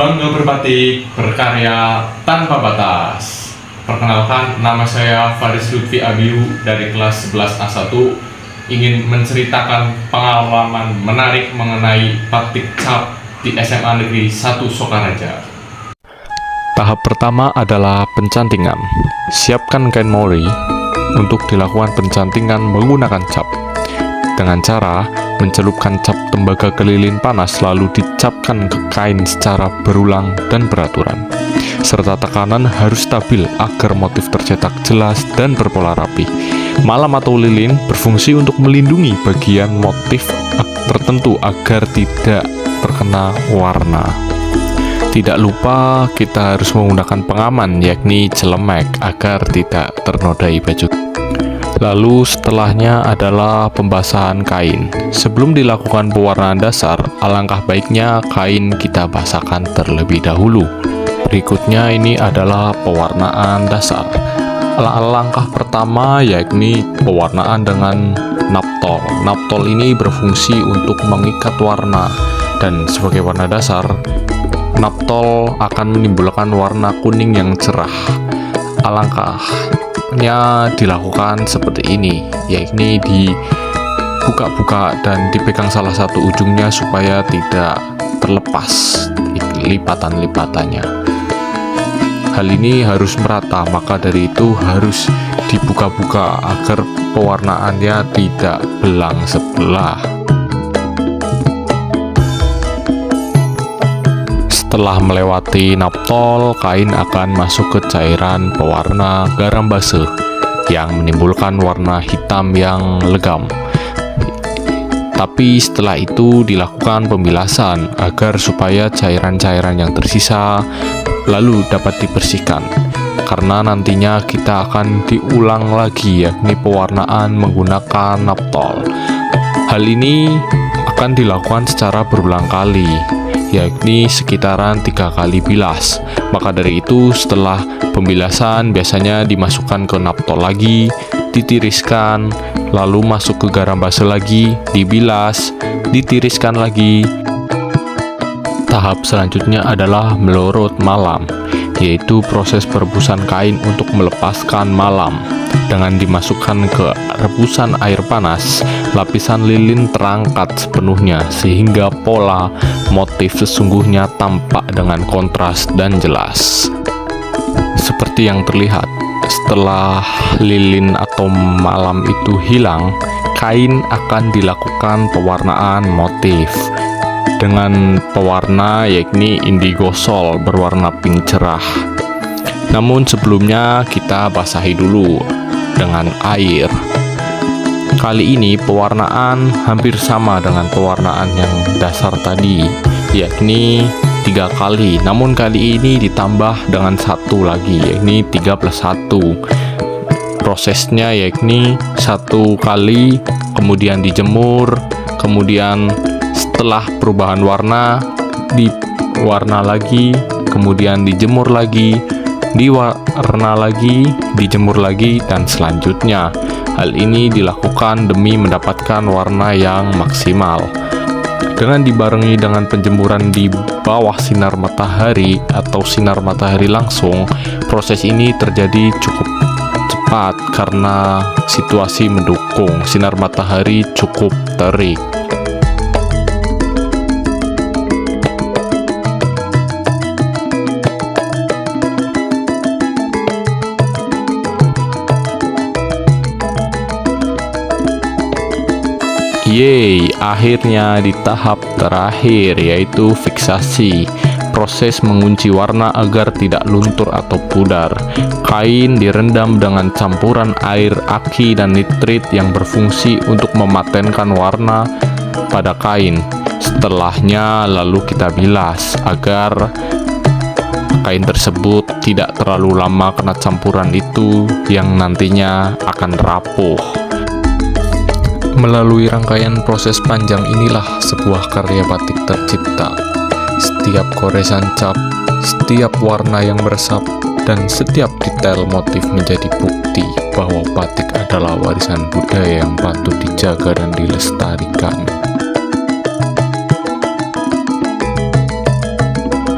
Bangga berbatik, berkarya tanpa batas. Perkenalkan, nama saya Faris Lutfi Abiu dari kelas 11 A1, ingin menceritakan pengalaman menarik mengenai batik cap di SMA Negeri 1 Sokaraja. Tahap pertama adalah pencantingan. Siapkan kain mori untuk dilakukan pencantingan menggunakan cap. Dengan cara mencelupkan cap tembaga ke lilin panas lalu dicapkan ke kain secara berulang dan beraturan. Serta tekanan harus stabil agar motif tercetak jelas dan berpola rapi. Malam atau lilin berfungsi untuk melindungi bagian motif tertentu agar tidak terkena warna. Tidak lupa kita harus menggunakan pengaman, yakni celemek, agar tidak ternodai baju. Lalu setelahnya adalah pembasahan kain. Sebelum dilakukan pewarnaan dasar, alangkah baiknya kain kita basahkan terlebih dahulu. Berikutnya ini adalah pewarnaan dasar. Langkah pertama yakni pewarnaan dengan naptol. Naptol ini berfungsi untuk mengikat warna, dan sebagai warna dasar naptol akan menimbulkan warna kuning yang cerah. Alangkahnya dilakukan seperti ini, yakni dibuka-buka dan dipegang salah satu ujungnya supaya tidak terlepas lipatan-lipatannya. Hal ini harus merata, maka dari itu harus dibuka-buka agar pewarnaannya tidak belang sebelah. Setelah melewati naptol, kain akan masuk ke cairan pewarna garam base yang menimbulkan warna hitam yang legam. Tapi setelah itu dilakukan pembilasan agar supaya cairan-cairan yang tersisa lalu dapat dibersihkan. Karena nantinya kita akan diulang lagi, yakni pewarnaan menggunakan naptol. Hal ini akan dilakukan secara berulang kali, yakni sekitaran 3 kali bilas. Maka dari itu setelah pembilasan biasanya dimasukkan ke naptol lagi, ditiriskan, lalu masuk ke garam base lagi, dibilas, ditiriskan lagi. Tahap selanjutnya adalah melorot malam, yaitu proses perebusan kain untuk melepaskan malam. Dengan dimasukkan ke rebusan air panas, lapisan lilin terangkat sepenuhnya sehingga pola motif sesungguhnya tampak dengan kontras dan jelas. Seperti yang terlihat, setelah lilin atau malam itu hilang, kain akan dilakukan pewarnaan motif dengan pewarna yakni indigo sol berwarna pink cerah. Namun sebelumnya kita basahi dulu dengan air. Kali ini pewarnaan hampir sama dengan pewarnaan yang dasar tadi, yakni 3 kali. Namun kali ini ditambah dengan 1 lagi, yakni 3+1. Prosesnya yakni 1 kali, kemudian dijemur, kemudian setelah perubahan warna diwarna lagi, kemudian dijemur lagi, diwarna lagi, dijemur lagi, dan selanjutnya. Hal ini dilakukan demi mendapatkan warna yang maksimal. Dengan dibarengi dengan penjemuran di bawah sinar matahari atau sinar matahari langsung, proses ini terjadi cukup cepat karena situasi mendukung. Sinar matahari cukup terik. Yeay, akhirnya di tahap terakhir, yaitu fiksasi. Proses mengunci warna agar tidak luntur atau pudar. Kain direndam dengan campuran air aki dan nitrit yang berfungsi untuk mematenkan warna pada kain. Setelahnya lalu kita bilas agar kain tersebut tidak terlalu lama kena campuran itu yang nantinya akan rapuh. Melalui rangkaian proses panjang inilah sebuah karya batik tercipta. Setiap goresan cap, setiap warna yang meresap, dan setiap detail motif menjadi bukti bahwa batik adalah warisan budaya yang patut dijaga dan dilestarikan.